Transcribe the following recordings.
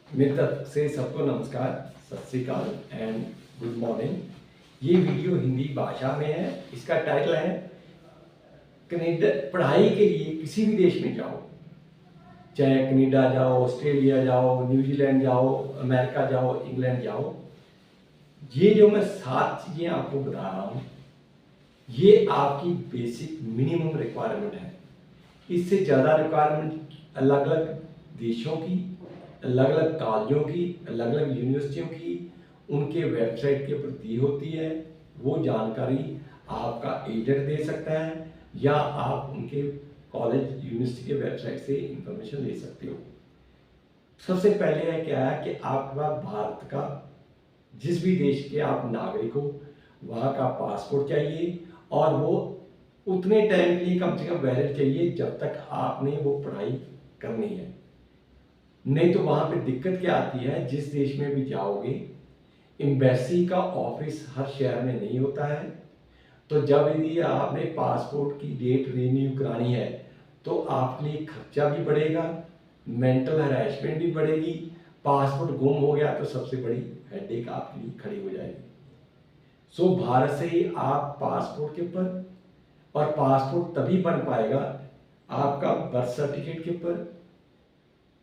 मेरी तरफ से सबको नमस्कार, सत श्री अकाल एंड गुड मॉर्निंग। ये वीडियो हिंदी भाषा में है। इसका टाइटल है कनाडा। पढ़ाई के लिए किसी भी देश में जाओ, चाहे कनाडा जाओ, ऑस्ट्रेलिया जाओ, न्यूजीलैंड जाओ, अमेरिका जाओ, इंग्लैंड जाओ, ये जो मैं 7 चीज़ें आपको बता रहा हूँ, ये आपकी बेसिक मिनिमम रिक्वायरमेंट है। इससे ज़्यादा रिक्वायरमेंट अलग अलग देशों की, अलग अलग कॉलेजों की, अलग अलग यूनिवर्सिटियों की उनके वेबसाइट के ऊपर दी होती है। वो जानकारी आपका एजेंट दे सकता है या आप उनके कॉलेज यूनिवर्सिटी के वेबसाइट से इंफॉर्मेशन ले सकते हो। सबसे पहले है क्या है कि आपके पास भारत का, जिस भी देश के आप नागरिक हो, वहाँ का पासपोर्ट चाहिए और वो उतने टाइम के लिए कम से कम वैलिड चाहिए जब तक आपने वो पढ़ाई करनी है। नहीं तो वहाँ पे दिक्कत क्या आती है, जिस देश में भी जाओगे एम्बेसी का ऑफिस हर शहर में नहीं होता है। तो जब यदि आपने पासपोर्ट की डेट रिन्यू करानी है तो आपके लिए खर्चा भी बढ़ेगा, मेंटल हरासमेंट भी बढ़ेगी। पासपोर्ट गुम हो गया तो सबसे बड़ी हेडेक आपके लिए खड़ी हो जाएगी। सो भारत से ही आप पासपोर्ट के ऊपर, और पासपोर्ट तभी बन पाएगा आपका बर्थ सर्टिफिकेट के ऊपर,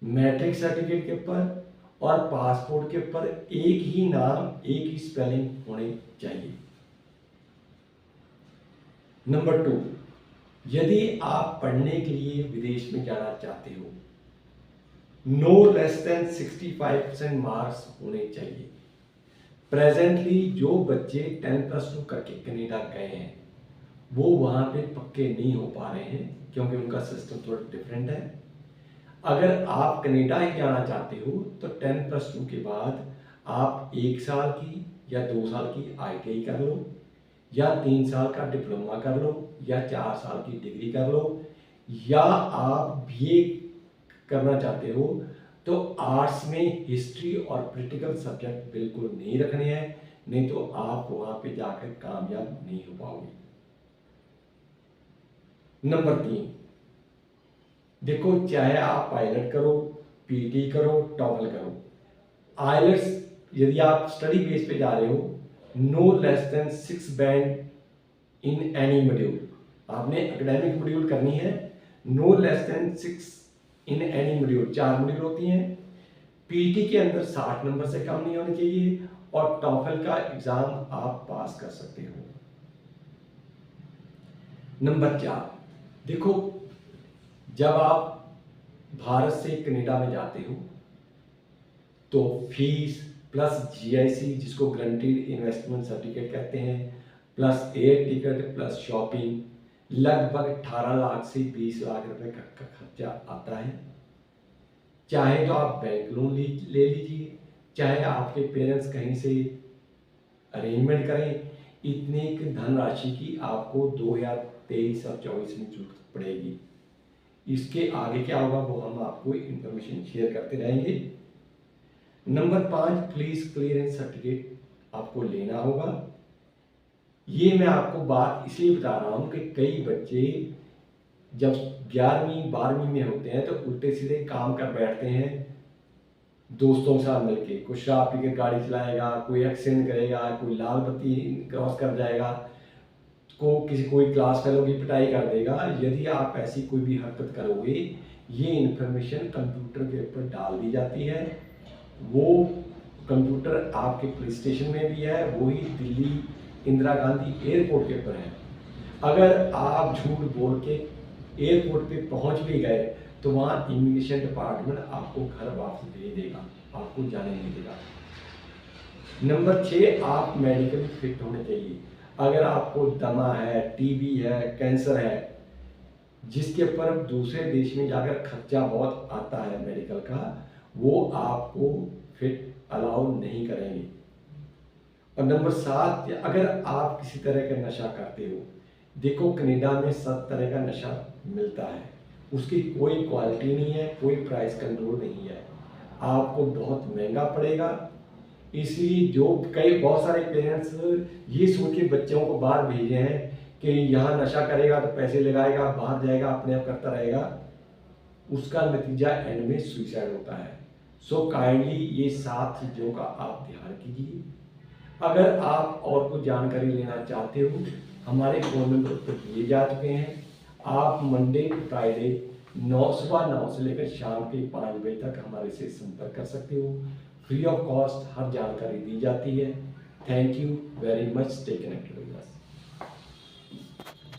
मैट्रिक सर्टिफिकेट के ऊपर और पासपोर्ट के ऊपर एक ही नाम, एक ही स्पेलिंग होने चाहिए। नंबर 2, यदि आप पढ़ने के लिए विदेश में जाना चाहते हो, नो लेस देन 65% मार्क्स होने चाहिए। प्रेजेंटली जो बच्चे 10+2 करके कनाडा गए हैं वो वहाँ पे पक्के नहीं हो पा रहे हैं क्योंकि उनका सिस्टम थोड़ा डिफरेंट है। अगर आप कनाडा ही जाना चाहते हो तो 10+2 के बाद आप 1 साल की या 2 साल की ITI कर लो, या 3 साल का डिप्लोमा कर लो, या 4 साल की डिग्री कर लो, या आप BA करना चाहते हो तो आर्ट्स में हिस्ट्री और पॉलिटिकल सब्जेक्ट बिल्कुल नहीं रखने हैं, नहीं तो आप वहाँ पे जाकर कामयाब नहीं हो पाओगे। नंबर 3, देखो चाहे आप पायलट करो, PhD करो, टॉफल करो, आइलेट्स यदि आप स्टडी बेस पे जा रहे हो, no less than 6 band in any module. आपने एकेडमिक मॉड्यूल करनी है, no less than 6 in any module. 4 module होती हैं। PhD के अंदर 60 नंबर से कम नहीं होने चाहिए और टॉफल का एग्जाम आप पास कर सकते हो। नंबर 4, देखो जब आप भारत से कनाडा में जाते हो तो फीस प्लस GIC, जिसको गारंटीड इन्वेस्टमेंट सर्टिफिकेट कहते हैं, plus air ticket plus shopping, लगभग 18 लाख से 20 लाख रुपए का खर्चा आता है। चाहे तो आप बैंक लोन ले लीजिए, चाहे आपके पेरेंट्स कहीं से अरेंजमेंट करें, इतने की धनराशि की आपको 2023 और 24 में जरूरत पड़ेगी। इसके आगे क्या होगा वो हम आपको इंफॉर्मेशन शेयर करते रहेंगे। नंबर 5, पुलिस क्लियरेंस सर्टिफिकेट आपको लेना होगा। ये मैं आपको बात इसलिए बता रहा हूँ कि कई बच्चे जब 11वीं 12वीं में होते हैं तो उल्टे सीधे काम कर बैठते हैं दोस्तों के साथ मिलके। कोई शराब पी के गाड़ी चलाएगा, कोई एक्सीडेंट करेगा, कोई लाल बत्ती क्रॉस कर जाएगा, कोई क्लास फेलो की पिटाई कर देगा। यदि आप ऐसी कोई भी हरकत करोगे, ये इंफॉर्मेशन कंप्यूटर के ऊपर डाल दी जाती है। वो कंप्यूटर आपके पुलिस स्टेशन में भी है, वही दिल्ली इंदिरा गांधी एयरपोर्ट के ऊपर है। अगर आप झूठ बोल के एयरपोर्ट पे पहुंच भी गए तो वहाँ इमिग्रेशन डिपार्टमेंट आपको घर वापस भेज देगा, आपको जाने नहीं देगा। नंबर 6, आप मेडिकली फिट होने चाहिए। अगर आपको दमा है, TB है, कैंसर है, जिसके ऊपर दूसरे देश में जाकर खर्चा बहुत आता है मेडिकल का, वो आपको फिट अलाउ नहीं करेंगे। और नंबर 7, अगर आप किसी तरह का नशा करते हो, देखो कनाडा में सब तरह का नशा मिलता है, उसकी कोई क्वालिटी नहीं है, कोई प्राइस कंट्रोल नहीं है, आपको बहुत महंगा पड़ेगा। इसलिए जो बहुत सारे पेरेंट्स ये सोच के बच्चों को बाहर भेजे हैं कि यहाँ नशा करेगा तो पैसे लगाएगा, बाहर जाएगा अपने आप करता रहेगा, उसका नतीजा एंड में सुसाइड होता है। सो काइंडली ये 7 चीज़ों का आप ध्यान कीजिए। अगर आप और कुछ जानकारी लेना चाहते हो, हमारे फ़ोन नंबर पर दिए जा चुके हैं। आप मंडे टू फ्राइडे सुबह 9 से लेकर शाम के 5 बजे तक हमारे से संपर्क कर सकते हो। फ्री ऑफ कॉस्ट हर जानकारी दी जाती है। Thank you very much, stay connected with us.